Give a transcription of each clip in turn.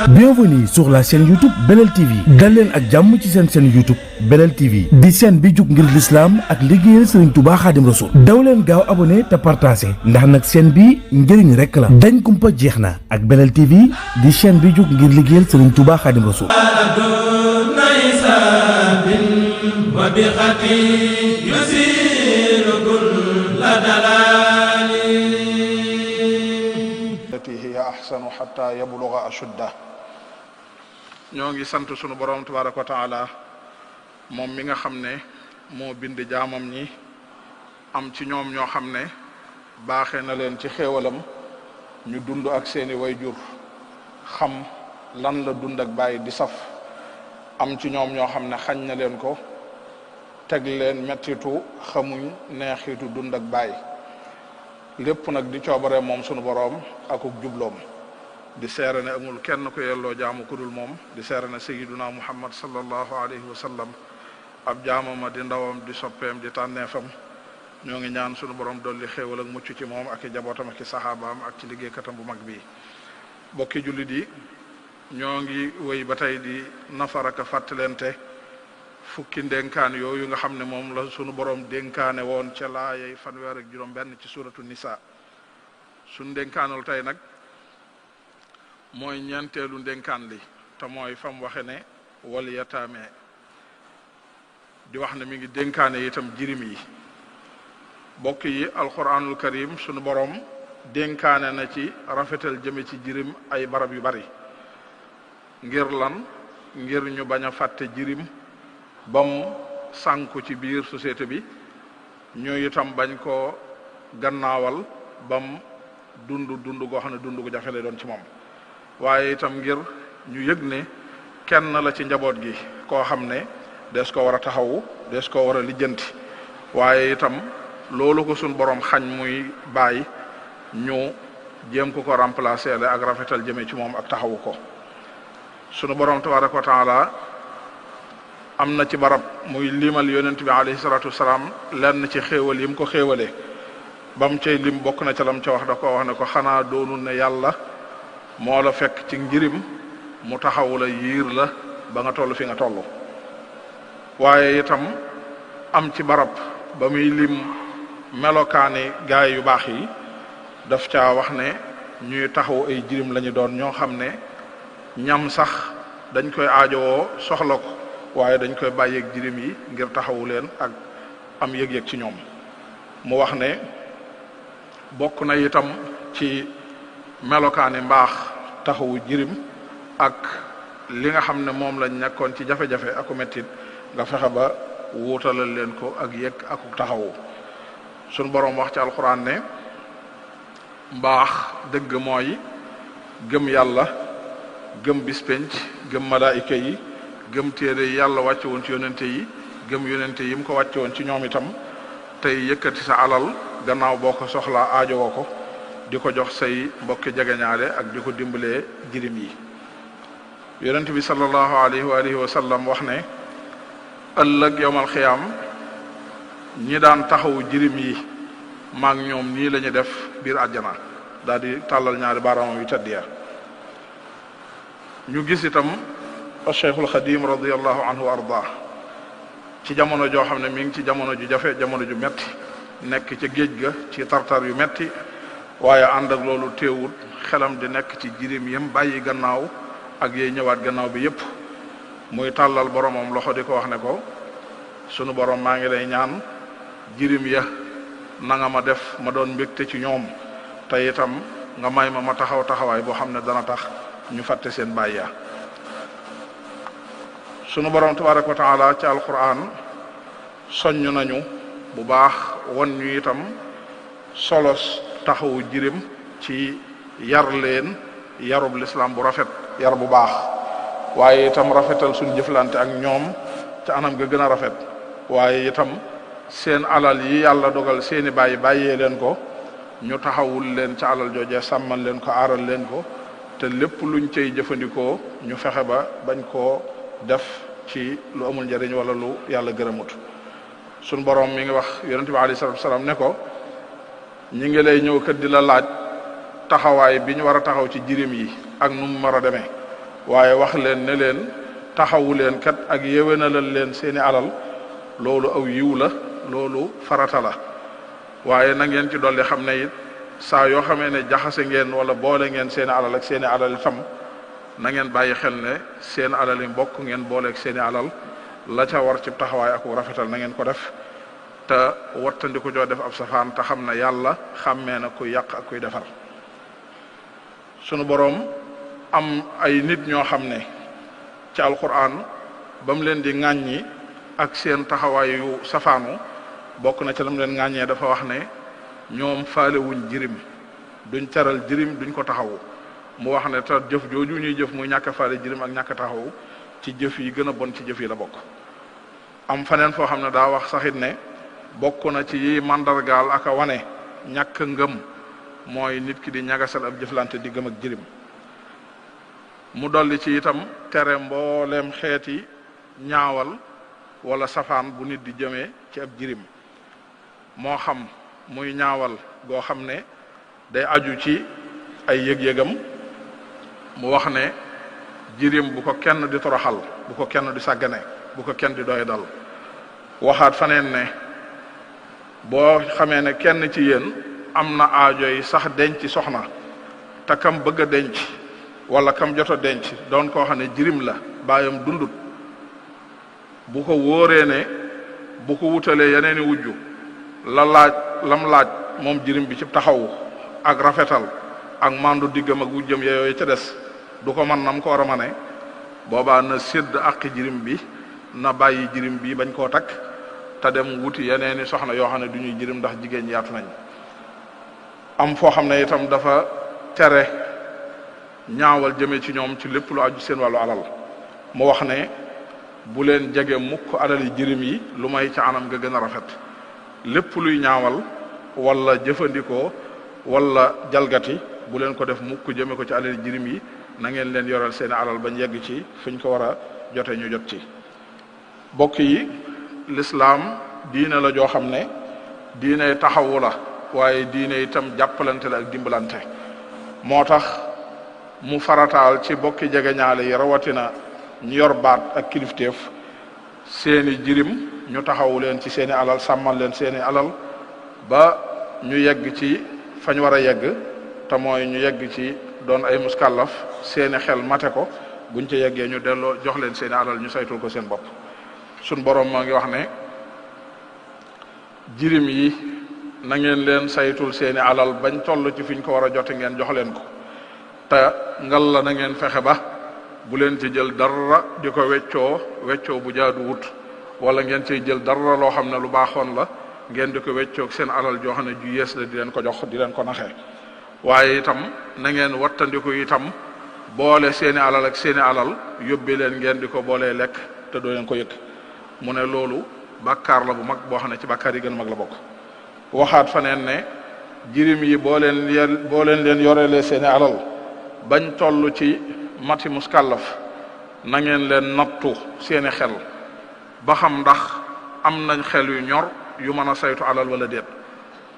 Bienvenue sur la chaîne YouTube Belel TV dal leen ak jàmm ci seen chaîne YouTube Belel TV di chaîne bi jug ngir l'islam ak liggéeyal Serigne Touba Khadim Rasoul daw leen gaaw abonné te partagé ndax nag chaîne bi njëriñ rek la dañ kumpa jeex na ak Belel TV di chaîne bi jug ngir liggéeyal Serigne Touba Khadim Rasoul ahsanu hatta yabluga ashudda. ñoo ngi sant sunu borom tabaraka wa taala moom mi nga xam ne moo bind jaamam ñi am ci ñoom ñoo xam ne baaxee na leen ci xéewalam ñu dund ak seeni wayjur xam lan la dund ak bàyyi di saf am ci ñoom ñoo xam ne xañ na leen ko teg leen mettitu xamuñ neexitu dund ak bàyyi lépp nag di coobare moom sunu boroom akuk jubloom di seere ne amul kenn ku yelloo jaamu ku dul moom di seere ne sayyiduna muhammad sallallahu alayhi wa sallam ab jaamama di ndawam di soppeem di tànneefam ñoo ngi ñaan sunu borom dolli xéewal ak mucc ci moom ak i jabootam ak i saxaabaam ak ci liggéeykatam bu mag bi bokki jullit yi ñoo ngi wéy ba tey di nafaraka fàttalente fukki ndénkaan yooyu nga xam ne moom la sunu borom dénkaane woon ca laayay fanweer ak juróom benn ci suratu nisa sunu ndénkaanul tey nag mooy ñeenteelu ndénkaan li te mooy fam waxe ne wal yataame di wax ne mi ngi dénkaane itam jirim yi bokk yi alquranul karim sunu borom dénkaane na ci rafetal jëme ci jirim ay barab yu bari ngir lan ngir ñu bañ a fàtte jirim bam sànku ci biir société bi ñu itam bañ koo gannaawal bam dund goo xam ne dund gu jafe lay doon ci moom waaye itam ngir ñu yëg ne kenn la ci njaboot gi koo xam ne des ko war a taxawu des ko war a lijjanti waaye itam loolu ko suñ borom xañ muy bàyyi ñu jéem ko remplacer la ak rafetal jëme ci moom ak taxawu ko sunu borom tabaraka wa taala am na ci barab muy limal yonent bi alayhi salatu wasalaam lenn ci xéewal yi mu ko xéewale ba mu cay lim bokk na ca lam ca wax da ko wax ne ko xanaa doonul ne yàlla moo la fekk ci njirim mu taxawu la yiir la ba nga toll fi nga toll waaye itam am ci barab ba muy lim melokaani gaay yu baax yi daf caa wax ne ñuy taxaw ay jirim lañu doon ñoo xam ne ñam sax dañ koy aajowoo soxla ko waaye dañ koy bàyyeeg jirim yi ngir taxawu leen ak am yëg-yëg ci ñoom mu wax ne bokk na itam ci melokaani mbaax taxawu jirim ak li nga xam ne moom lañ nekkoon ci jafe-jafe aku mettit nga fexe ba wuutalal leen ko ak yëg aku taxawu suñ boroom wax ci alxuraan ne mbaax dëgg mooy gëm yàlla gëm bispenc gëm malaayika yi gëm téere yi yàlla wàcce woon ci yonente yi gëm yonente yi mu ko wàcce woon ci ñoom itam tey yëkkati sa alal gannaaw boo ko soxlaa aajowoo ko di ko jox say mbokki jegeñaale ak di ko dimbalee jirim yi yonent bi sallallahu alayhi wa sallam wax ne ëllëg yowmal xiyaam ñi daan taxawu jirim yi maag ñoom nii la ñu def biir àjjana daal di tàllal ñaari baaraamam yu tedd ya ñu gis itam Cheikhul Xadim radiyallahu anhu wa arda ci jamono joo xam ne mi ngi ci jamono ju jafe jamono ju metti nekk ca géej ga ci tartar yu metti waaye ànd ak loolu teewut xelam di nekk ci jirim yam bàyyi gannaaw ak yey ñëwaat gannaaw bi yépp muy tàllal boromam loxo di ko wax ne ko sunu borom maa ngi lay ñaan jirim ya na nga ma def ma doon mbégte ci ñoom te itam nga may ma taxawaay boo xam ne dana tax ñu fàtte seen bàyyi ya sunu borom tabaraka wa taala ci alquran soññ nañu bu baax won ñu itam solos taxawu jirim ci yar leen yarub lislaam bu rafet yar bu baax waaye itam rafetal suñ jëflante ak ñoom ca anam ga gën a rafet waaye itam seen alal yi yàlla dogal seeni bàyyee leen ko ñu taxawul leen ca alal jooje sàmmal leen ko aaral leen ko te lépp luñ cay jëfandikoo ñu fexe ba bañ koo def ci lu amul njëriñ wala lu yàlla gërëmut suñ borom mi ngi wax yonente bi alayhi salatu wasalaam ne ko ñi ngi lay ñëw kat di la laaj taxawaay bi ñu war a taxaw ci jirim yi ak nu mu war a demee waaye wax leen ne leen taxawu leen kat ak yéwénalal leen seeni alal loolu aw yiw la loolu farata la waaye na ngeen ci dolli xam ne it saa yoo xamee ne jaxase ngeen wala boole ngeen seeni alal ak seeni alal itam na ngeen bàyyi xel ne seen alal yi mbokk ngeen booleeg seeni alal la ca war ci taxawaay ak rafetal na ngeen ko def te wattandi ko joo def ab safaan te xam ne yàlla xàmmee na kuy yàq ak kuy defar sunu boroom am ay nit ñoo xam ne ci alquran ba mu leen di ŋàññi ak seen taxawaay yu safaanu bokk na ci la mu leen ŋàññee dafa wax ne ñoom faalewuñ jirim duñ teral jirim duñ ko taxawu mu wax ne te jëf jooju ñuy jëf muy ñàkk faale jirim ak ñàkk taxawu ci jëf yi gën a bon ci jëf yi la bokk am faneen foo xam ne daa wax saxit ne bokk na ci yi mandargaal ak a wane ñàkk ngëm mooy nit ki di ñagasal ab jëflante di gëm ak jirim mu dolli ci itam tere mbooleem xeeti ñaawal wala safaan bu nit di jëmee ci ab jirim moo xam muy ñaawal goo xam ne day aju ci ay yëg-yëgam mu wax ne jirim bu ko kenn di toroxal bu ko kenn di sàggane bu ko kenn di doy dal waxaat faneen ne boo xamee ne kenn ci yéen am na aajo yi sax denc soxna te kam bëgg a denc wala kam jot a denc doon koo xam ne jirim la baayam dundut bu ko wóoree ne bu ko wutalee yeneeni wujju lam laaj moom jirim bi ci taxawu ak rafetal ak mandu diggam ak wujjam yooyu ca des du ko man nam ko war a mane boobaa na sédd aqi jirim bi na bàyyi jirim bi bañ koo takk te dem wuti yeneeni soxna yoo xam ne du ñuy jirim ndax jigéen ñi yaatu nañ am foo xam ne itam dafa tere ñaawal jëme ci ñoom ci lépp lu aju seen wàllu alal mu wax ne bu leen jege mukk alali jirim yi lu may ca anam nga gën a rafet lépp luy ñaawal wala jëfandikoo wala jalgati bu leen ko def mukk jëme ko ci alali jirim yi na ngeen leen yoral seeni alal bañ yegg ci fuñ ko war a jote ñu jot ci bokk yi lislaam diine la joo xam ne diine taxawu la waaye diine itam jàppalante la ak dimbalante moo tax mu farataal ci bokki jegeñaale yi rawatina ñu yor baat ak kilifteef seeni jirim ñu taxawu leen ci seeni alal sàmmal leen seeni alal ba ñu yegg ci fañ war a yegg te mooy ñu yegg ci doon ay muskàllaf seeni xel mate ko buñ ci yeggee ñu delloo jox leen seeni alal ñu saytul ko seen bopp suñ boroom moo ngi wax ne jirim yi na ngeen leen saytul seeni alal bañ toll ci fiñ ko war a jote ngeen jox leen ko te ngal la na ngeen fexe ba bu leen ci jël dara di ko weccoo bu jaadu wut wala ngeen ciy jël dara loo xam ne lu baaxoon la ngeen di ko weccoog seen alal joo xam ne ju yees la di leen ko jox di leen ko naxee waaye itam na ngeen wattandiku itam boole seeni alal ak seeni alal yóbbe leen ngeen di ko boolee lekk te doo leen ko yëg mu ne loolu bàkkaar la bu mag boo xam ne ci bàkkaar yi gën a mag la bokk waxaat faneen ne jirim yi boo leen yorelee seeni alal bañ toll ci mati muskàllaf na ngeen leen nattu seeni xel ba xam ndax am nañ xel yu ñor yu mën a saytu alal wala déet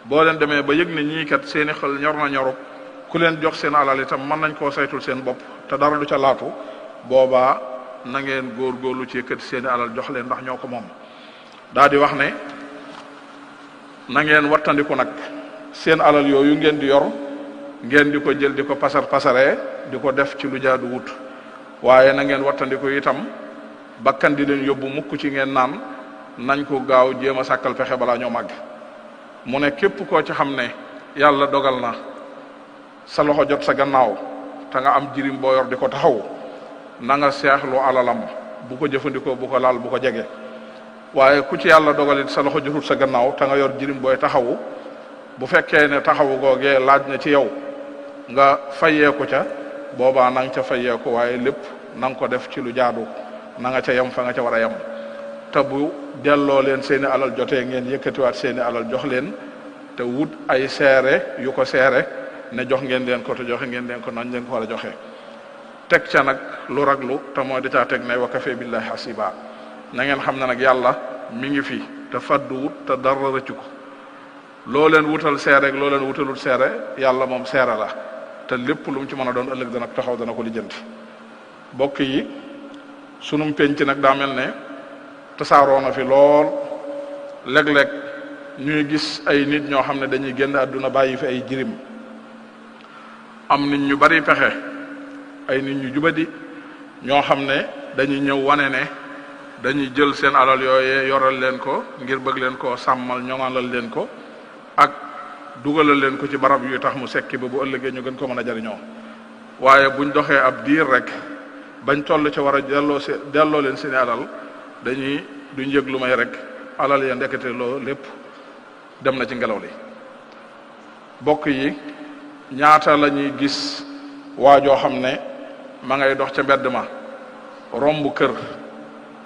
boo leen demee ba yëg ne ñii kat seeni xel ñor na ñoru ku leen jox seen alal itam mën nañ koo saytul seen bopp te dara du ca laatu boobaa na ngeen góorgóorlu ci yëkkati seeni alal jox leen ndax ñoo ko moom daa di wax ne na ngeen wattandiku nag seen alal yooyu ngeen di yor ngeen di ko jël di ko pasaree di ko def ci lu jaadu wut waaye na ngeen wattandiku itam bakkan di leen yóbbu mukk ci ngeen naan nañ ko gaaw jéem a sàkkal pexe balaa ñoo màgg mu ne képp koo ci xam ne yàlla dogal na sa loxo jot sa gannaaw te nga am jirim boo yor di ko taxaw na nga seexlu alalam bu ko jëfandikoo bu ko laal bu ko jege waaye ku ci yàlla dogal it sa loxo jotul sa gannaaw te nga yor jirim booy taxawu bu fekkee ne taxawu googee laaj na ci yow nga fayeeku ca boobaa na nga ca fayeeku waaye lépp na nga ko def ci lu jaadu na nga ca yem fa nga ca war a yem te bu delloo leen seeni alal jotee ngeen yëkkatiwaat seeni alal jox leen te wut ay seere yu ko seere ne jox ngeen leen ko te joxe ngeen leen ko nañ leen ko war a joxe teg ca nag lu raglu te mooy da caa teg ne wa kafe billahi hasiba na ngeen xam ne nag yàlla mi ngi fi te faddu wut te dara rëccu ko loo leen wutal seere ak loo leen wutalul seere yàlla moom seere la te lépp lu mu ci mën a doon ëllëg dana taxaw dana ko lijjanti bokk yi sunum penc nag daa mel ne tasaaroo na fi lool léeg-léeg ñuy gis ay nit ñoo xam ne dañuy génn àdduna bàyyi fi ay jirim am nit ñu bari pexe ay nit ñu jubadi ñoo xam ne dañuy ñëw wane ne dañuy jël seen alal yooyee yoral leen ko ngir bëgg leen koo sàmmal ñoŋalal leen ko ak dugalal leen ko ci barab yu tax mu sekki ba bu ëllëgee ñu gën ko mën a jariñoo waaye buñ doxee ab diir rek bañ toll ci war a delloo leen seeni alal duñ yëg lu may rek alal ya ndekete loo lépp dem na ci ngelaw li bokk yi ñaata la ñuy gis waajoo xam ne ma ngay dox ca mbedd ma romb kër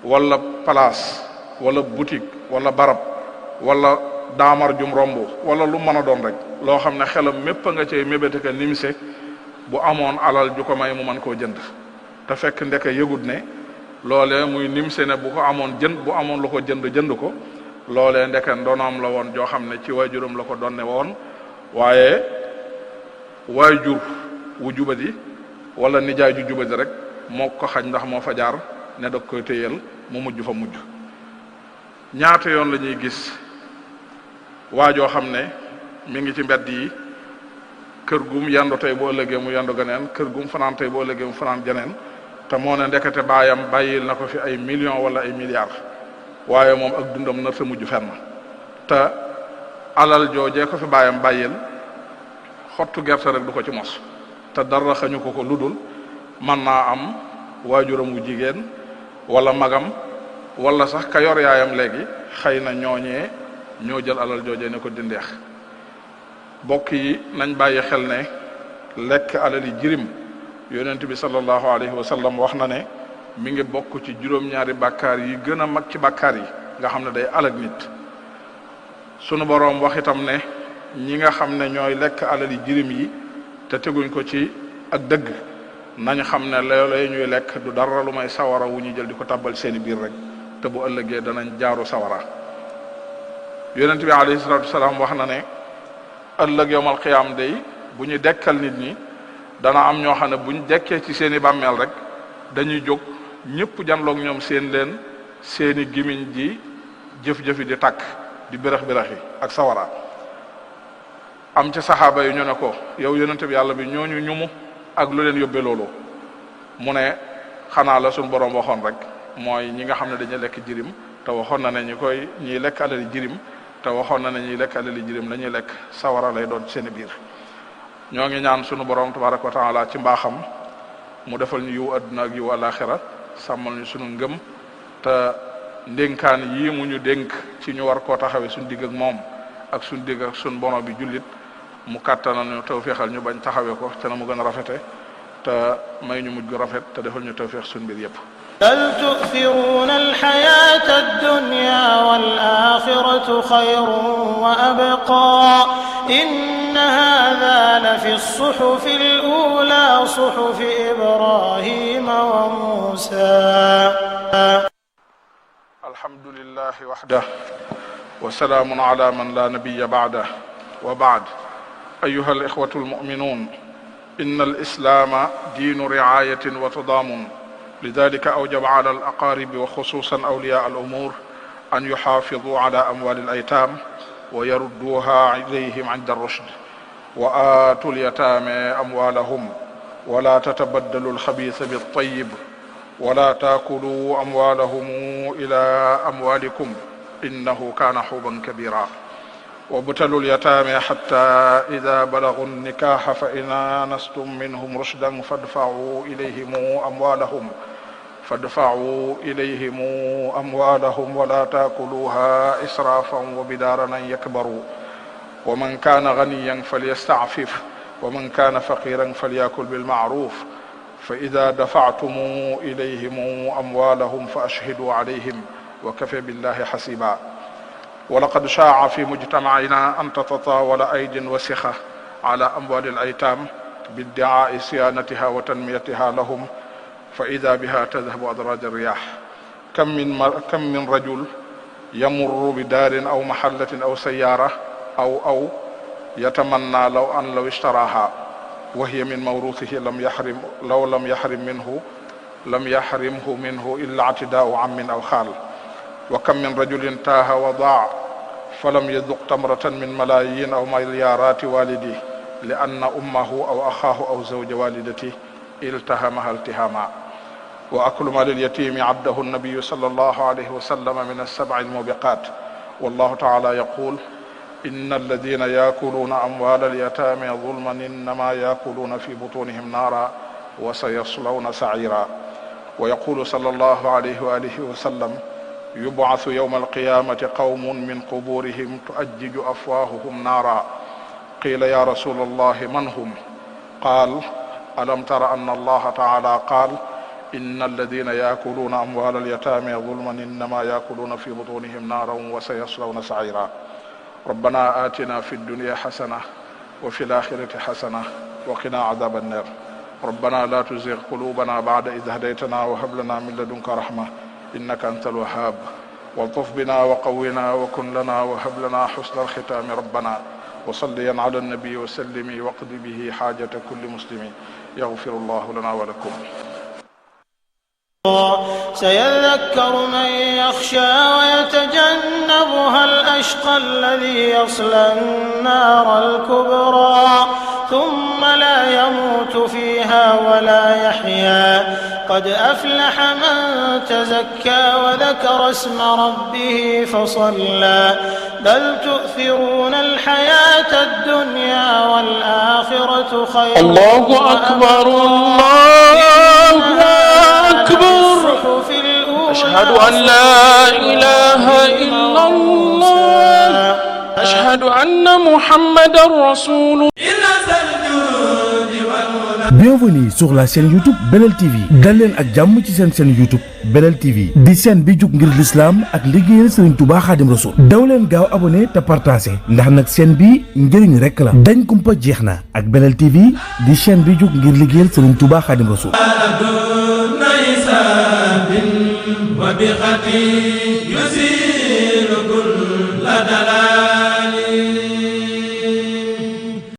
wala place wala boutique wala barab wala daamar jum romb wala lu mën a doon rek loo xam ne xelam mépp nga cay mébéte ka nimse bu amoon alal ju ko may mu mën koo jënd te fekk ndeke yëgut ne loolee muy nimse ne bu amoon lu ko jënd ko loolee ndeke ndonoom la woon joo xam ne ci waajuram la ko donne woon waaye waajur wu jubadi wala nijaay ju jubadi rek moo ko xañ ndax moo fa jaar ne da koy téyal mu mujj fa mujj ñaata yoon la ñuy gis waajoo xam ne mi ngi ci mbedd yi kër gum yandu tey boo ëllëgee mu yandu ganeen kër gum fanaan tey boo ëllëgee mu fanaan janeen te moo ne ndekete baayam bàyyil na ko fi ay millions wala ay milliards waaye moom ak dundam na sa mujj fenn te alal joojee ko fi baayam bàyyil xottu gerte rek du ko ci mos te dara xañu ko ludul mën naa am waajuram wu jigéen wala magam wala sax ka yor yaayam léegi xëy na ñooñee ñoo jël alal joojee ne ko dindeex bokk yi nañ bàyyi xel ne lekk alali jirim yonent bi sallallahu alayhi wa sallam wax na ne mi ngi bokk ci juróom-ñaari bàkkaar yi gën a mag ci bàkkaar yi nga xam ne day alag nit sunu boroom wax itam ne ñi nga xam ne ñooy lekk alali jirim yi te teguñ ko ci ak dëgg nañ xam ne loolee ñuy lekk du dara lu may sawara wu ñu jël di ko tàbbal seeni biir rek te bu ëllëgee danañ jaaru sawara yonent bi alayhi salaatu wasalaam wax na ne ëllëg yowmal qiyaam day bu ñu dekkal nit ñi dana am ñoo xam ne bu ñu dekkee ci seeni bàmmeel rek dañuy jóg ñëpp janloog ñoom seeni gimiñ ji jëf-jëfi di tàkk di birax-biraxi ak sawara am ci saxaaba yi ñu ne ko yow yonent bi yàlla bi ñooñu ñumu ak lu leen yóbbee loolu mu ne xanaa la suñu borom waxoon rek mooy ñi nga xam ne dañuy lekk jirim te waxoon na ne ñiy lekk alali jirim te waxoon na ne ñiy lekk alali jirim la ñuy lekk sawara lay doon seen biir ñoo ngi ñaan sunu borom tabaraka wa taala ci mbaaxam mu defal ñu yiw adduna ak yiw alaxira sàmmal ñu sunu ngëm te ndénkaan yii mu ñu dénk ci ñu war koo taxawee suñu digg ak moom ak suñu digg ak suñu bono bi jullit mu kàttanal ñu tawféexal ñu bañ taxawee ko te na mu gën a rafete te may ñu mujj gu rafet te defal ñu tawféex suñu mbir yépp بل تؤثرون الحياة الدنيا والآخرة خير وأبقى إن هذا لفي الصحف الأولى صحف إبراهيم وموسى الحمد لله وحده وسلام على من لا نبي بعده وبعد أيها الإخوة المؤمنون إن الإسلام دين رعاية وتضامن لذلك أوجب على الأقارب وخصوصا أولياء الأمور أن يحافظوا على أموال الأيتام ويردوها إليهم عند الرشد وآتوا اليتامى أموالهم ولا تتبدلوا الخبيث بالطيب ولا تاكلوا أموالهم إلى أموالكم إنه كان حوبا كبيرا وابتلوا اليتامى حتى إذا بلغوا النكاح فإن آنستم منهم رشدا فادفعوا إليهم أموالهم ولا تاكلوها إسرافا وبدارا أن يكبروا ومن كان غنيا فليستعفف ومن كان فقيرا فليأكل بالمعروف فإذا دفعتم إليهم أموالهم فأشهدوا عليهم وكفى بالله حسيبا ولقد شاع في مجتمعنا أن تتطاول أيد وسخة على أموال الأيتام بادعاء صيانتها وتنميتها لهم فإذا بها تذهب أدراج الرياح كم من رجل يمر بدار أو محلة أو سيارة أو يتمنى لو اشتراها وهي من موروثه لو لم يحرم منه لم يحرمه منه إلا اعتداء عم أو خال. وكم من رجل تاه وضاع فلم يذق تمرة من ملايين أو مليارات والديه لأن أمه أو أخاه أو زوج والدته التهمها التهاما. وأكل مال اليتيم عده النبي صلى الله عليه وسلم من السبع الموبقات. والله تعالى يقول: إن الذين يأكلون أموال اليتامى ظلما إنما يأكلون في بطونهم نارا وسيصلون سعيرا. ويقول صلى الله عليه وآله وسلم: يبعث يوم القيامة قوم من قبورهم تؤجج أفواههم نارا. قيل: يا رسول الله من هم؟ قال: ألم تر أن الله تعالى قال: إن الذين يأكلون أموال اليتامى ظلما إنما يأكلون في بطونهم نارا وسيصلون سعيرا. ربنا آتنا في الدنيا حسنة وفي الآخرة حسنة وقنا عذاب النار. ربنا لا تزغ قلوبنا بعد إذ هديتنا وهب لنا من لدنك رحمة إنك أنت الوهاب. والطف بنا وقونا وكن لنا وهب لنا حسن الختام ربنا. وصليا على النبي وسلم واقض به حاجة كل مسلم. يغفر الله لنا ولكم. سيذكر من يخشى ويتجنبها الأشقى الذي يصلى النار الكبرى ثم لا يموت فيها ولا يحيا. قد أفلح من تزكى وذكر اسم ربه فصلى. بل تؤثرون الحياة الدنيا والآخرة خير. الله أكبر الله أكبر. أشهد أن لا إله إلا الله. أشهد أن محمدا رسول الله. Bienvenue sur la chaîne YouTube Belel TV. dal leen ak jàmm ci seen chaîne YouTube Belel TV di chaîne bi jug ngir l'islam ak liggéeyal Serigne Touba Khadim Rasoul. daw leen gaaw abonné te partagé ndax nag chaîne bi njëriñ rekk la. dañ kumpa jeex na ak Belel TV di chaîne bi jug ngir liggéeyal Serigne Touba Khadim Rasoul. وبخطي يزيل كل دلال